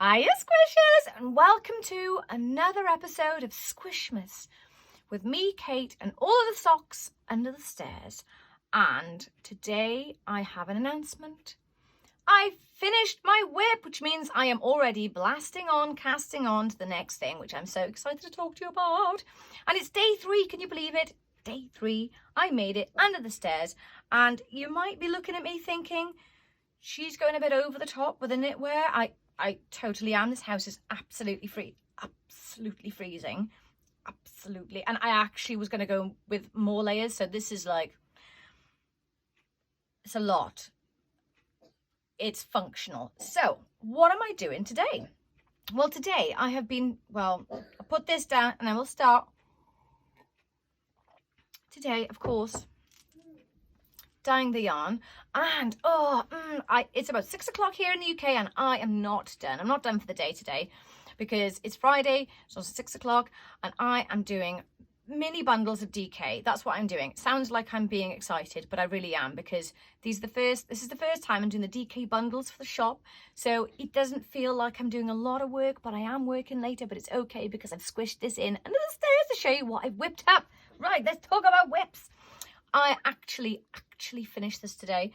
Hiya Squishers, and welcome to another episode of Squishmas with me, Kate, and all of the socks under the stairs. And today I have an announcement. I finished my whip, which means I am already blasting on, casting on to the next thing, which I'm so excited to talk to you about. And it's day 3, can you believe it? Day 3, I made it under the stairs. And you might be looking at me thinking, she's going a bit over the top with the knitwear. I totally am. This house is absolutely freezing. Absolutely. And I actually was going to go with more layers. So this is like, it's a lot. It's functional. So what am I doing today? Well, today I have been, I'll put this down and I will start. Today, of course, dyeing the yarn, and it's about 6 o'clock here in the UK and I am not done. I'm not done for the day today because it's Friday, so it's 6 o'clock and I am doing mini bundles of DK. That's what I'm doing. It sounds like I'm being excited, but I really am, because this is the first time I'm doing the DK bundles for the shop, so it doesn't feel like I'm doing a lot of work, but I am working later, but it's okay because I've squished this in under the stairs to show you what I've whipped up. Right, let's talk about whips. I actually finished this today.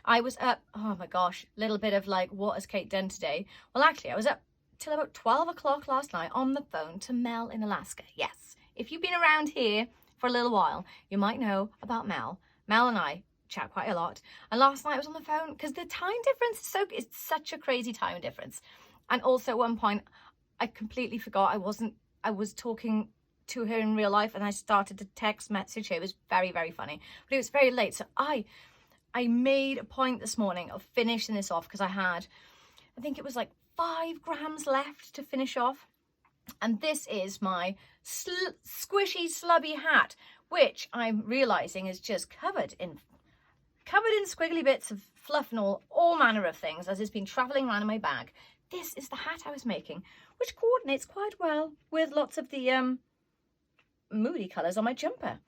I was up, oh my gosh, a little bit of like, what has Kate done today? Well, actually, I was up till about 12 o'clock last night on the phone to Mel in Alaska. Yes, if you've been around here for a little while, you might know about Mel. Mel and I chat quite a lot. And last night I was on the phone because the time difference it's such a crazy time difference. And also at one point, I completely forgot I was talking to her in real life and I started to text message her. It was very, very funny, but it was very late. So I made a point this morning of finishing this off because I think it was like 5 grams left to finish off. And this is my squishy slubby hat, which I'm realizing is just covered in squiggly bits of fluff and all manner of things as it's been traveling around in my bag. This is the hat I was making, which coordinates quite well with lots of the moody colors on my jumper.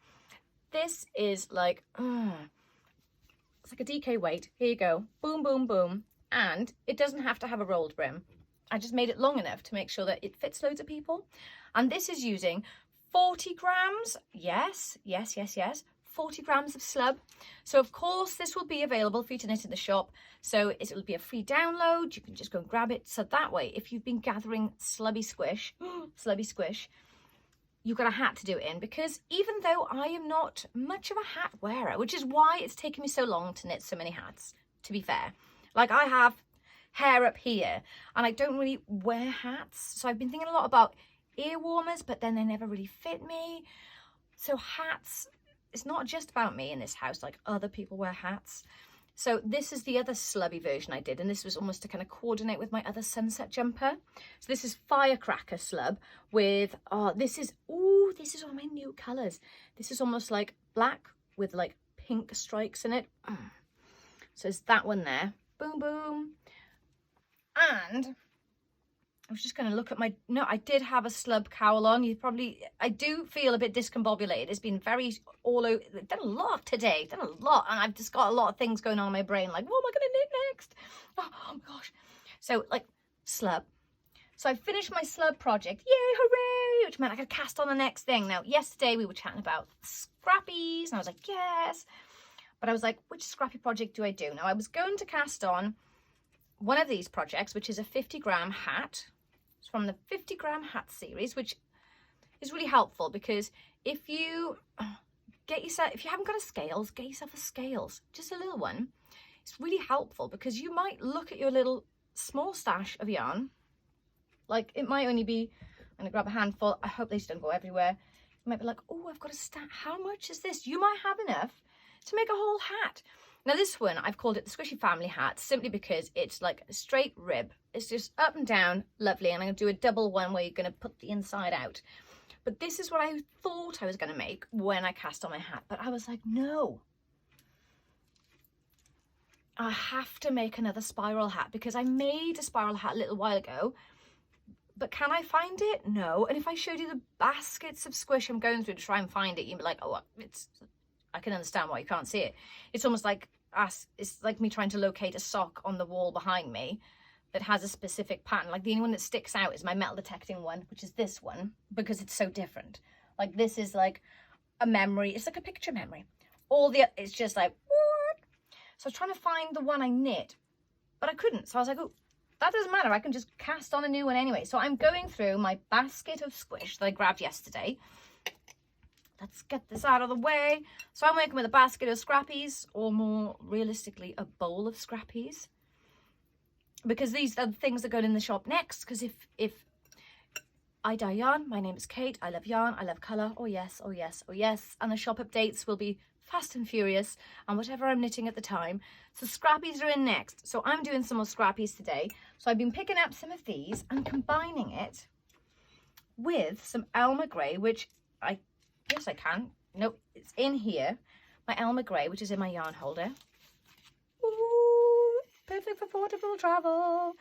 This is like, it's like a DK weight. Here you go. Boom, boom, boom. And it doesn't have to have a rolled brim. I just made it long enough to make sure that it fits loads of people. And this is using 40 grams. Yes. 40 grams of slub. So of course this will be available for you to knit in the shop. So it'll be a free download. You can just go and grab it. So that way, if you've been gathering slubby squish, you've got a hat to do it in, because even though I am not much of a hat wearer, which is why it's taken me so long to knit so many hats, to be fair. Like, I have hair up here and I don't really wear hats, so I've been thinking a lot about ear warmers, but then they never really fit me. So hats, it's not just about me in this house, like other people wear hats. So this is the other slubby version I did, and this was almost to kind of coordinate with my other sunset jumper. So this is firecracker slub with, this is all my new colors. This is almost like black with like pink strikes in it. So it's that one there. Boom, boom. And I was just going to look at I did have a slub cowl on. I do feel a bit discombobulated. It's been very all over, done a lot today, and I've just got a lot of things going on in my brain, like, what am I going to knit next? Oh my gosh. So like slub. So I finished my slub project, yay, hooray, which meant I could cast on the next thing. Now, yesterday we were chatting about scrappies and I was like, yes. But I was like, which scrappy project do I do? Now I was going to cast on one of these projects, which is a 50-gram hat. It's from the 50-gram hat series, which is really helpful because if you haven't got a scales, get yourself a scales, just a little one. It's really helpful because you might look at your little small stash of yarn. Like, it might only be, I'm gonna grab a handful. I hope these don't go everywhere. You might be like, oh, I've got a stash. How much is this? You might have enough to make a whole hat. Now this one, I've called it the Squishy Family Hat simply because it's like a straight rib. It's just up and down, lovely. And I'm gonna do a double one where you're gonna put the inside out. But this is what I thought I was gonna make when I cast on my hat. But I was like, no. I have to make another spiral hat because I made a spiral hat a little while ago. But can I find it? No. And if I showed you the baskets of squish I'm going through to try and find it, you'd be like, oh, I can understand why you can't see it. It's almost like it's like me trying to locate a sock on the wall behind me. that has a specific pattern. Like the only one that sticks out is my metal detecting one, which is this one, because it's so different. Like this is like a memory. It's like a picture memory. It's just like, what? So I was trying to find the one I knit, but I couldn't. So I was like, oh, that doesn't matter. I can just cast on a new one anyway. So I'm going through my basket of squish that I grabbed yesterday. Let's get this out of the way. So I'm working with a basket of scrappies, or more realistically, a bowl of scrappies, because these are the things that go in the shop next. Because if I dye yarn, my name is Kate. I love yarn. I love colour. Oh yes, oh yes, oh yes. And the shop updates will be fast and furious and whatever I'm knitting at the time. So scrappies are in next. So I'm doing some more scrappies today. So I've been picking up some of these and combining it with some Elmer Grey, which yes, I can. Nope, it's in here. My Elmer Grey, which is in my yarn holder. Ooh, perfect for portable travel.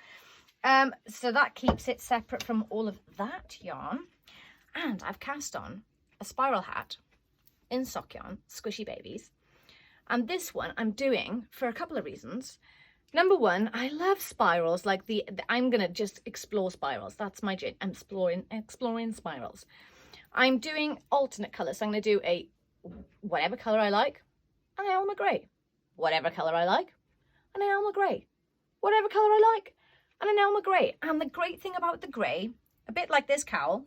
So that keeps it separate from all of that yarn. And I've cast on a spiral hat in sock yarn, Squishy Babies. And this one I'm doing for a couple of reasons. Number one, I love spirals. Like I'm gonna just explore spirals. That's my jig. I'm exploring spirals. I'm doing alternate colours. So I'm going to do a whatever colour I like, an Elmer Grey. Whatever colour I like, an Elmer Grey. Whatever colour I like, and an Elmer Grey. And the great thing about the grey, a bit like this cowl,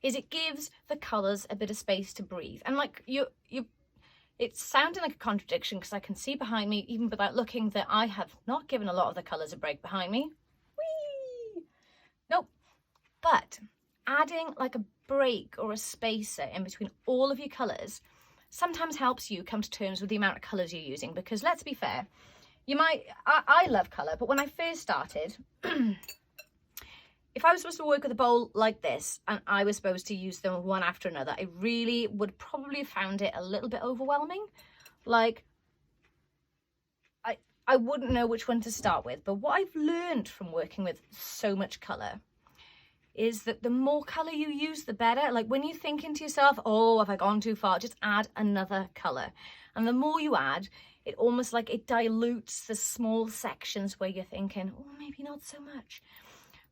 is it gives the colours a bit of space to breathe. And like it's sounding like a contradiction, because I can see behind me, even without looking, that I have not given a lot of the colours a break behind me. Whee! Nope. But adding like a break or a spacer in between all of your colours sometimes helps you come to terms with the amount of colours you're using. Because let's be fair, I love colour, but when I first started, if I was supposed to work with a bowl like this and I was supposed to use them one after another, I really would probably have found it a little bit overwhelming. Like, I wouldn't know which one to start with. But what I've learned from working with so much colour is that the more colour you use, the better. Like when you're thinking to yourself, oh, have I gone too far? Just add another colour. And the more you add, it almost like it dilutes the small sections where you're thinking, oh, maybe not so much.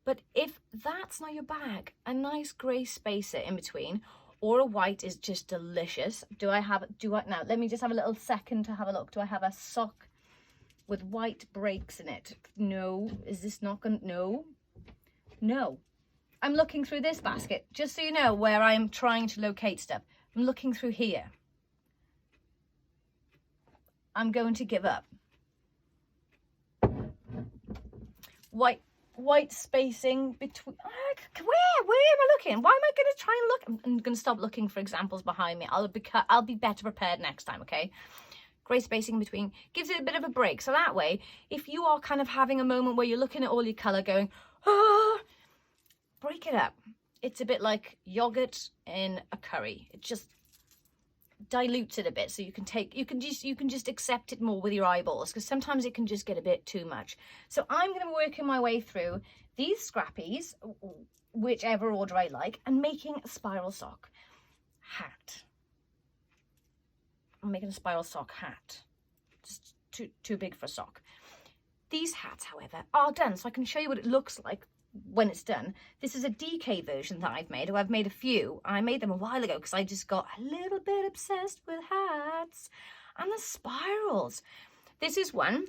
But if that's not your bag, a nice grey spacer in between or a white is just delicious. Now, let me just have a little second to have a look. Do I have a sock with white breaks in it? No. Is this not going to, no. I'm looking through this basket, just so you know where I'm trying to locate stuff. I'm looking through here. I'm going to give up. White spacing between, where am I looking? Why am I going to try and look? I'm going to stop looking for examples behind me. I'll be better prepared next time, okay? Grey spacing between gives it a bit of a break. So that way, if you are kind of having a moment where you're looking at all your colour going, break it up. It's a bit like yogurt in a curry. It just dilutes it a bit, so you can just accept it more with your eyeballs, because sometimes it can just get a bit too much. So I'm going to be working my way through these scrappies, whichever order I like, and making a spiral sock hat. I'm making a spiral sock hat. Just too big for a sock. These hats, however, are done, so I can show you what it looks like when it's done. This is a DK version that I've made. I've made a few. I made them a while ago because I just got a little bit obsessed with hats and the spirals. This is one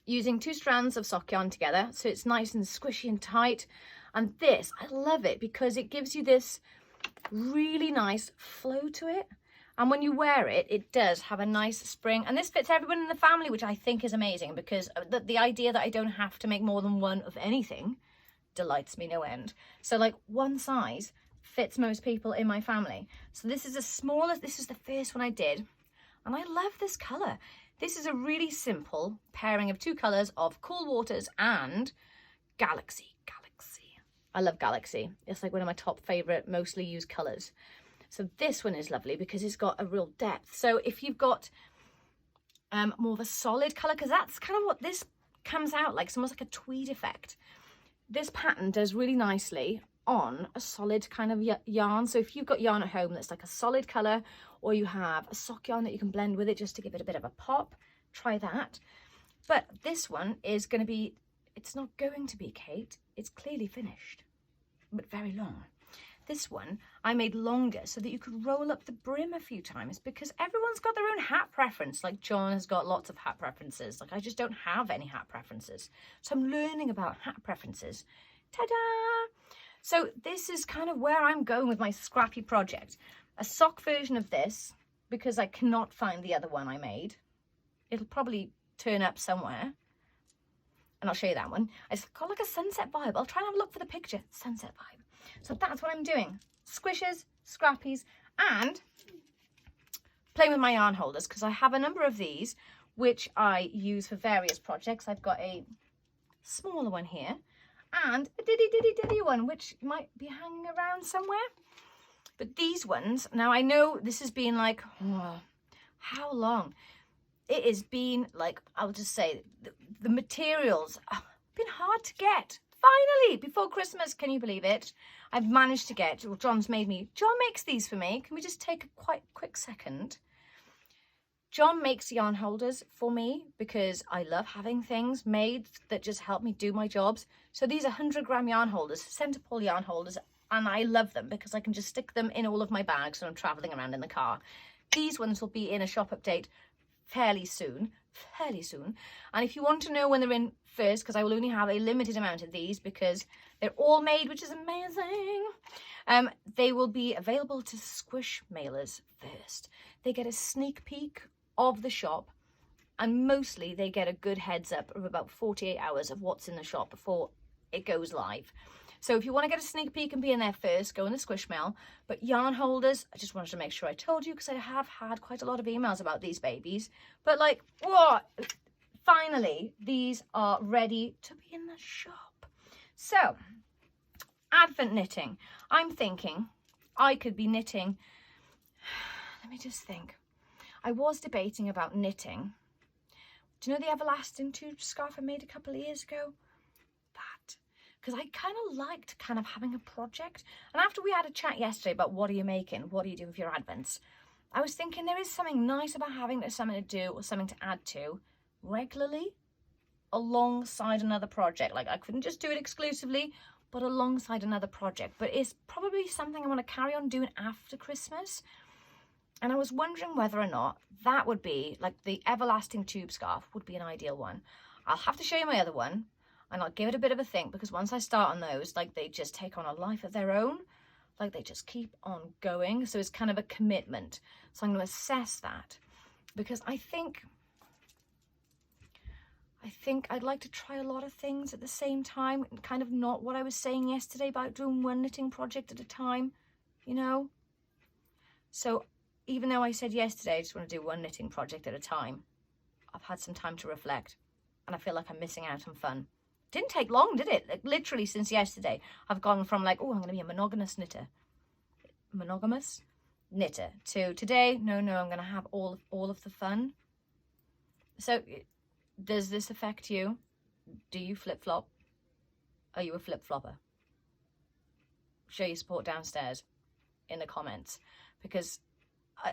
using 2 strands of sock yarn together, so it's nice and squishy and tight. And this, I love it because it gives you this really nice flow to it. And when you wear it, it does have a nice spring. And this fits everyone in the family, which I think is amazing, because the idea that I don't have to make more than one of anything delights me no end. So like one size fits most people in my family. So this is the smallest, this is the first one I did, and I love this colour. This is a really simple pairing of 2 colours of Cool Waters and Galaxy. I love Galaxy. It's like one of my top favourite, mostly used colours. So this one is lovely because it's got a real depth. So if you've got more of a solid colour, because that's kind of what this comes out like, it's almost like a tweed effect. This pattern does really nicely on a solid kind of yarn. So if you've got yarn at home that's like a solid colour, or you have a sock yarn that you can blend with it just to give it a bit of a pop, try that. But this one is going to be it's not going to be, Kate. It's clearly finished, but very long. This one I made longer so that you could roll up the brim a few times, because everyone's got their own hat preference. Like John has got lots of hat preferences. Like I just don't have any hat preferences. So I'm learning about hat preferences. Ta-da! So this is kind of where I'm going with my scrappy project. A sock version of this, because I cannot find the other one I made. It'll probably turn up somewhere. And I'll show you that one. It's got like a sunset vibe. I'll try and have a look for the picture. Sunset vibe. So that's what I'm doing. Squishes, scrappies, and playing with my yarn holders, because I have a number of these which I use for various projects. I've got a smaller one here and a diddy one which might be hanging around somewhere. But these ones, now I know this has been like, oh, how long? It has been like, I'll just say, the materials have been hard to get. Finally, before Christmas, can you believe it? I've managed to get, well, John makes these for me. Can we just take a quite quick second? John makes yarn holders for me because I love having things made that just help me do my jobs. So these are 100-gram yarn holders, centre pole yarn holders, and I love them because I can just stick them in all of my bags when I'm travelling around in the car. These ones will be in a shop update fairly soon. And if you want to know when they're in first, because I will only have a limited amount of these because they're all made, which is amazing, they will be available to Squish mailers first. They get a sneak peek of the shop, and mostly they get a good heads up of about 48 hours of what's in the shop before it goes live. So if you want to get a sneak peek and be in there first, go in the Squish mail. But yarn holders, I just wanted to make sure I told you, because I have had quite a lot of emails about these babies. But like, what? Finally, these are ready to be in the shop. So, Advent knitting. I'm thinking I could be knitting. Let me just think. I was debating about knitting. Do you know the everlasting tube scarf I made a couple of years ago? That. Because I kind of liked having a project. And after we had a chat yesterday about what are you making, what do you do with your Advents, I was thinking there is something nice about having something to do or something to add to regularly alongside another project. Like I couldn't just do it exclusively, but alongside another project. But it's probably something I want to carry on doing after Christmas. And I was wondering whether or not that would be, like the everlasting tube scarf would be an ideal one. I'll have to show you my other one. And I'll give it a bit of a think, because once I start on those, like they just take on a life of their own. Like they just keep on going. So it's kind of a commitment. So I'm going to assess that, because I think I'd like to try a lot of things at the same time. Kind of not what I was saying yesterday about doing one knitting project at a time, you know. So even though I said yesterday I just want to do one knitting project at a time, I've had some time to reflect, and I feel like I'm missing out on fun. Didn't take long, did it? Like literally since yesterday, I've gone from like, oh, I'm going to be a monogamous knitter to today, no, I'm going to have all of the fun. So does this affect you? Do you flip-flop? Are you a flip-flopper? Show your support downstairs in the comments, because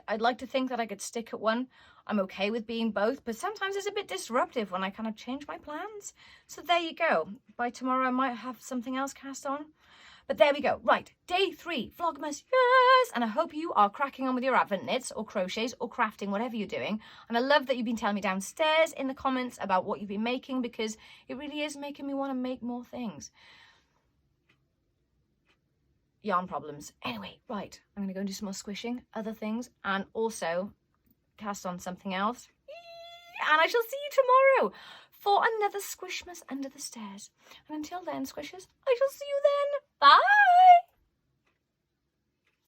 I'd like to think that I could stick at one. I'm okay with being both, but sometimes it's a bit disruptive when I kind of change my plans. So there you go. By tomorrow I might have something else cast on. But there we go. Right, day 3, Vlogmas, yes! And I hope you are cracking on with your Advent knits or crochets or crafting, whatever you're doing. And I love that you've been telling me downstairs in the comments about what you've been making, because it really is making me want to make more things. Yarn problems. Anyway, right, I'm going to go and do some more squishing, other things, and also cast on something else. And I shall see you tomorrow for another Squishmas Under the Stairs. And until then, squishers, I shall see you then. Bye!